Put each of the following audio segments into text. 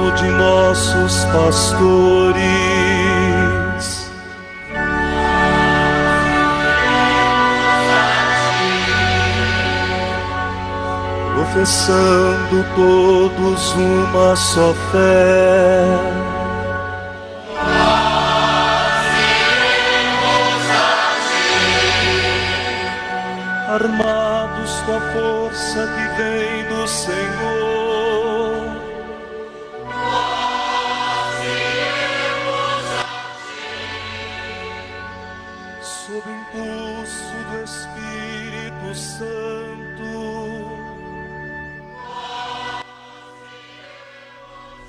cuidado de nossos pastores. Professando todos uma só fé, armados com a força que vem do Senhor, nós iremos a ti, sob impulso do Espírito Santo.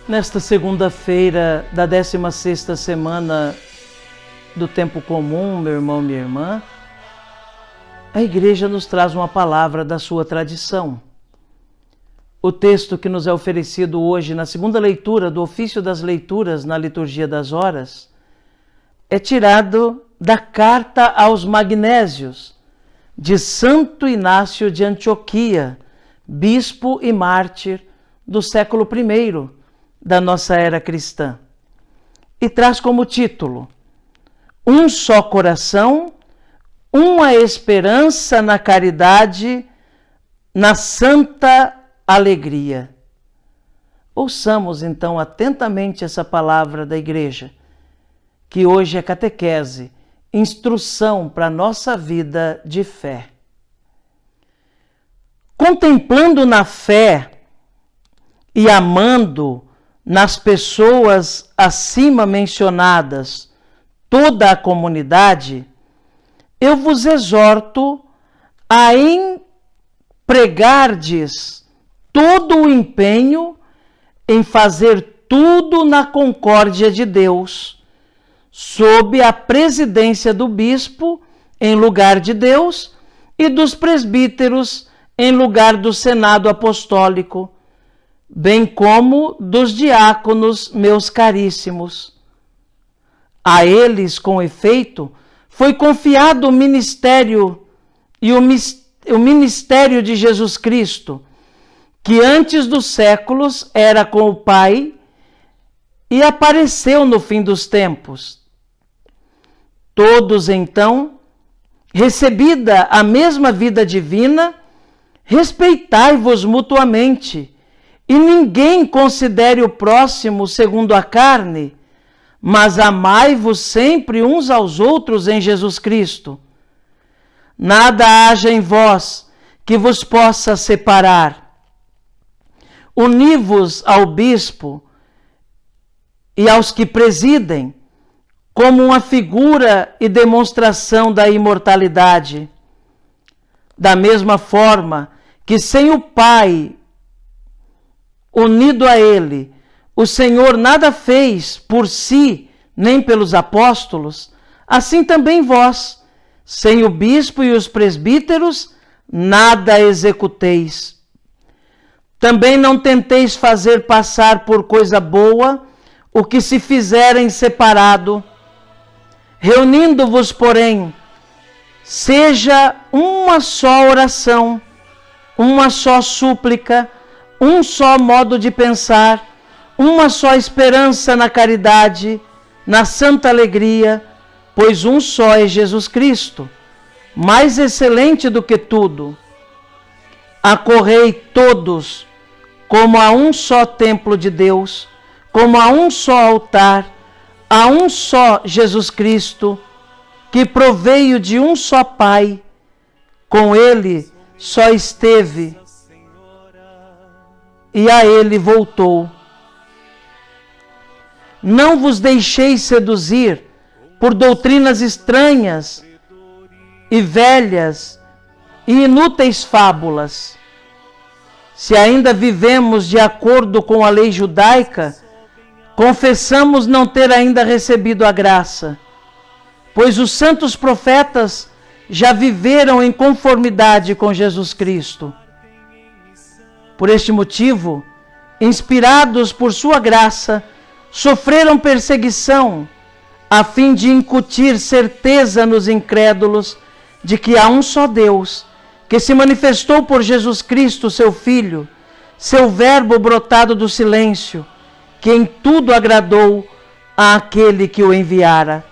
Nesta segunda-feira da 16ª semana do tempo comum, meu irmão, minha irmã, a Igreja nos traz uma palavra da sua tradição. O texto que nos é oferecido hoje na segunda leitura do ofício das leituras na liturgia das horas é tirado da Carta aos Magnésios, de Santo Inácio de Antioquia, bispo e mártir do século I da nossa era cristã. E traz como título: Um só coração, uma esperança na caridade, na santa alegria. Ouçamos então atentamente essa palavra da Igreja, que hoje é catequese, instrução para a nossa vida de fé. Contemplando na fé e amando nas pessoas acima mencionadas toda a comunidade, eu vos exorto a empregardes todo o empenho em fazer tudo na concórdia de Deus, sob a presidência do bispo em lugar de Deus e dos presbíteros em lugar do Senado Apostólico, bem como dos diáconos, meus caríssimos. A eles, com efeito, foi confiado o ministério e o ministério de Jesus Cristo, que antes dos séculos era com o Pai e apareceu no fim dos tempos. Todos, então, recebida a mesma vida divina, respeitai-vos mutuamente, e ninguém considere o próximo segundo a carne, mas amai-vos sempre uns aos outros em Jesus Cristo. Nada haja em vós que vos possa separar. Uni-vos ao bispo e aos que presidem, como uma figura e demonstração da imortalidade. Da mesma forma que sem o Pai unido a ele, o Senhor nada fez por si, nem pelos apóstolos, assim também vós, sem o bispo e os presbíteros, nada executeis. Também não tenteis fazer passar por coisa boa o que se fizer em separado. Reunindo-vos, porém, seja uma só oração, uma só súplica, um só modo de pensar, uma só esperança na caridade, na santa alegria, pois um só é Jesus Cristo, mais excelente do que tudo. Acorrei todos como a um só templo de Deus, como a um só altar, a um só Jesus Cristo, que proveio de um só Pai, com ele só esteve e a ele voltou. Não vos deixeis seduzir por doutrinas estranhas e velhas e inúteis fábulas. Se ainda vivemos de acordo com a lei judaica, confessamos não ter ainda recebido a graça, pois os santos profetas já viveram em conformidade com Jesus Cristo. Por este motivo, inspirados por sua graça, sofreram perseguição, a fim de incutir certeza nos incrédulos de que há um só Deus, que se manifestou por Jesus Cristo, seu Filho, seu Verbo brotado do silêncio, que em tudo agradou àquele que o enviara.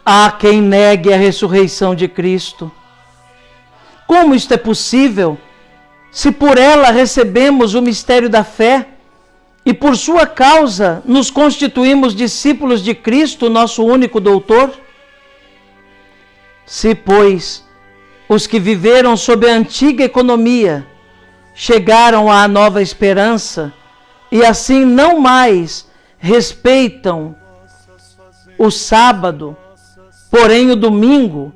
Há quem negue a ressurreição de Cristo. Como isto é possível, se por ela recebemos o mistério da fé e por sua causa nos constituímos discípulos de Cristo, nosso único doutor? Se, pois, os que viveram sob a antiga economia chegaram à nova esperança e assim não mais respeitam o sábado, porém o domingo,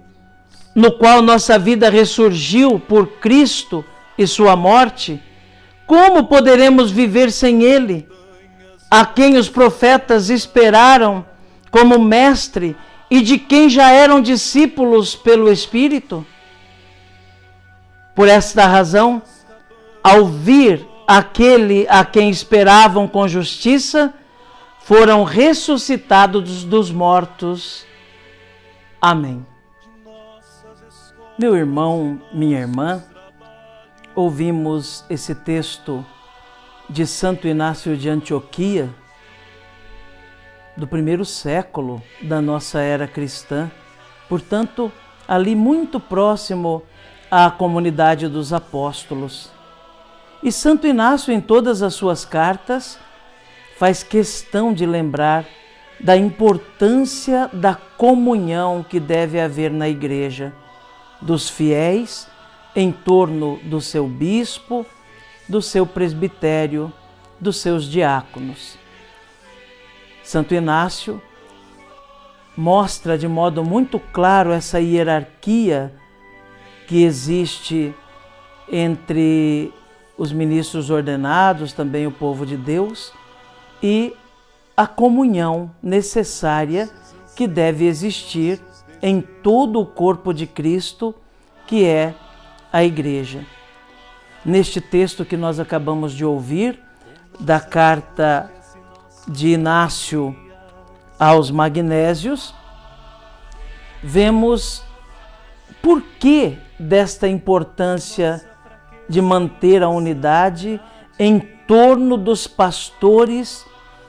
no qual nossa vida ressurgiu por Cristo e sua morte, como poderemos viver sem Ele, a quem os profetas esperaram como mestre e de quem já eram discípulos pelo Espírito? Por esta razão, ao vir aquele a quem esperavam com justiça, foram ressuscitados dos mortos. Amém. Meu irmão, minha irmã, ouvimos esse texto de Santo Inácio de Antioquia, do primeiro século da nossa era cristã, portanto, ali muito próximo à comunidade dos apóstolos. E Santo Inácio, em todas as suas cartas, faz questão de lembrar da importância da comunhão que deve haver na igreja, dos fiéis em torno do seu bispo, do seu presbitério, dos seus diáconos. Santo Inácio mostra de modo muito claro essa hierarquia que existe entre os ministros ordenados, também o povo de Deus, e a comunhão necessária que deve existir em todo o corpo de Cristo, que é a igreja. Neste texto que nós acabamos de ouvir, da carta de Inácio aos Magnésios, vemos por que desta importância de manter a unidade em torno dos pastores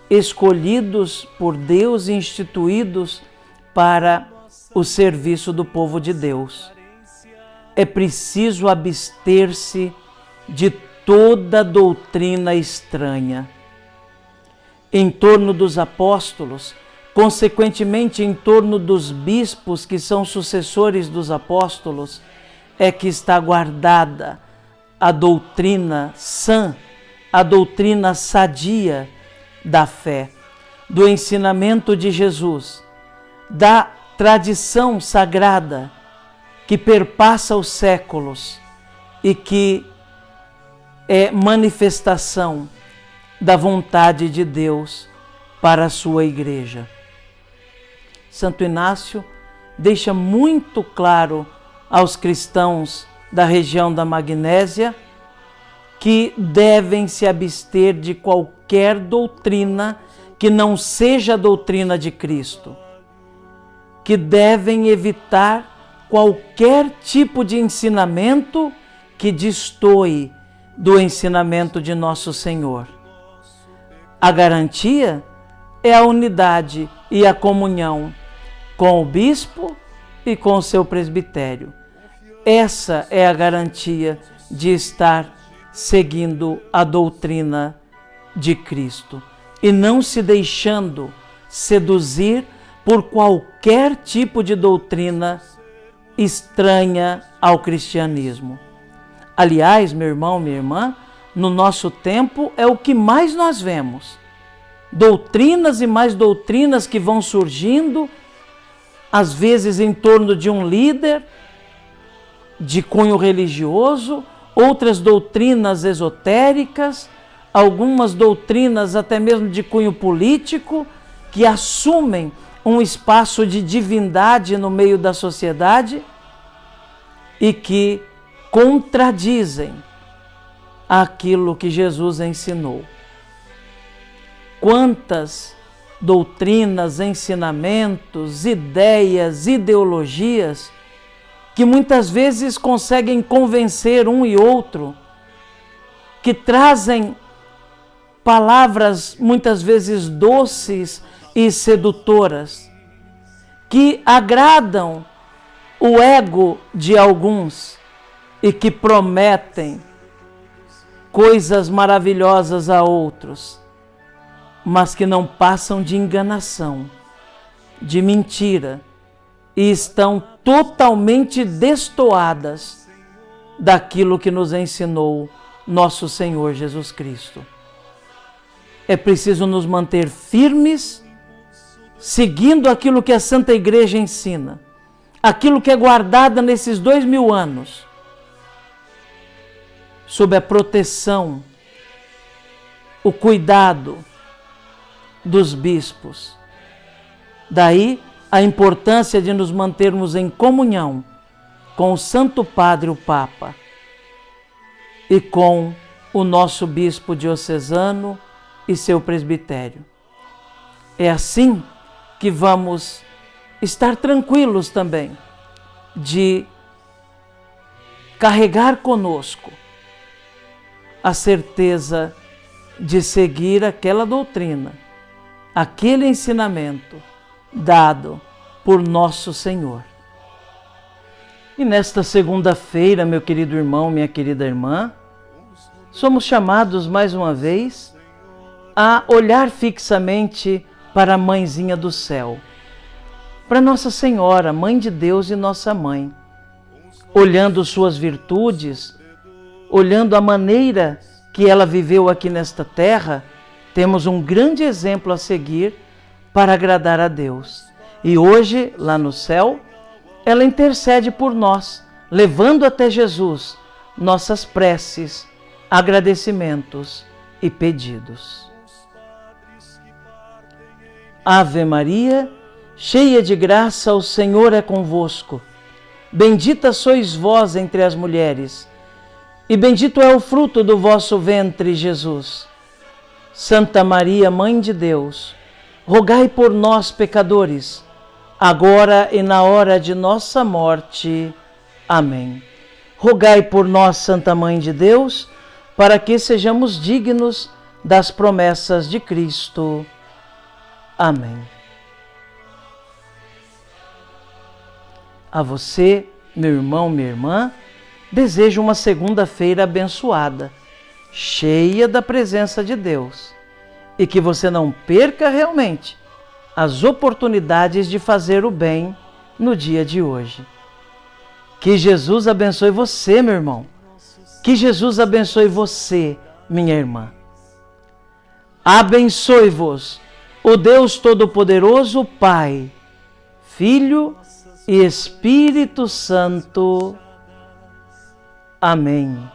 escolhidos por Deus e instituídos para o serviço do povo de Deus. É preciso abster-se de toda doutrina estranha. Em torno dos apóstolos, consequentemente em torno dos bispos que são sucessores dos apóstolos, é que está guardada a doutrina sã, a doutrina sadia da fé, do ensinamento de Jesus, da tradição sagrada que perpassa os séculos e que é manifestação da vontade de Deus para a sua igreja. Santo Inácio deixa muito claro aos cristãos da região da Magnésia que devem se abster de qualquer doutrina que não seja a doutrina de Cristo, que devem evitar qualquer tipo de ensinamento que destoe do ensinamento de nosso Senhor. A garantia é a unidade e a comunhão com o bispo e com o seu presbitério. Essa é a garantia de estar seguindo a doutrina de Cristo e não se deixando seduzir por qualquer tipo de doutrina estranha ao cristianismo. Aliás, meu irmão, minha irmã, no nosso tempo é o que mais nós vemos. Doutrinas e mais doutrinas que vão surgindo, às vezes em torno de um líder de cunho religioso, outras doutrinas esotéricas, algumas doutrinas até mesmo de cunho político, que assumem um espaço de divindade no meio da sociedade e que contradizem aquilo que Jesus ensinou. Quantas doutrinas, ensinamentos, ideias, ideologias que muitas vezes conseguem convencer um e outro, que trazem palavras muitas vezes doces e sedutoras, que agradam o ego de alguns e que prometem coisas maravilhosas a outros, mas que não passam de enganação, de mentira, e estão totalmente destoadas daquilo que nos ensinou nosso Senhor Jesus Cristo. É preciso nos manter firmes, seguindo aquilo que a Santa Igreja ensina, aquilo que é guardado nesses 2000 anos, sob a proteção, o cuidado dos bispos. Daí a importância de nos mantermos em comunhão com o Santo Padre, o Papa, e com o nosso bispo diocesano e seu presbitério. É assim que vamos estar tranquilos também de carregar conosco a certeza de seguir aquela doutrina, aquele ensinamento dado por nosso Senhor. E nesta segunda-feira, meu querido irmão, minha querida irmã, somos chamados mais uma vez a olhar fixamente para a Mãezinha do Céu, para Nossa Senhora, Mãe de Deus e nossa Mãe, olhando suas virtudes, olhando a maneira que ela viveu aqui nesta terra, temos um grande exemplo a seguir para agradar a Deus. E hoje, lá no céu, ela intercede por nós, levando até Jesus nossas preces, agradecimentos e pedidos. Ave Maria, cheia de graça, o Senhor é convosco. Bendita sois vós entre as mulheres, e bendito é o fruto do vosso ventre, Jesus. Santa Maria, Mãe de Deus, rogai por nós, pecadores, agora e na hora de nossa morte. Amém. Rogai por nós, Santa Mãe de Deus, para que sejamos dignos das promessas de Cristo. Amém. A você, meu irmão, minha irmã, desejo uma segunda-feira abençoada, cheia da presença de Deus, e que você não perca realmente as oportunidades de fazer o bem no dia de hoje. Que Jesus abençoe você, meu irmão. Que Jesus abençoe você, minha irmã. Abençoe-vos o Deus Todo-Poderoso, Pai, Filho e Espírito Santo. Amém.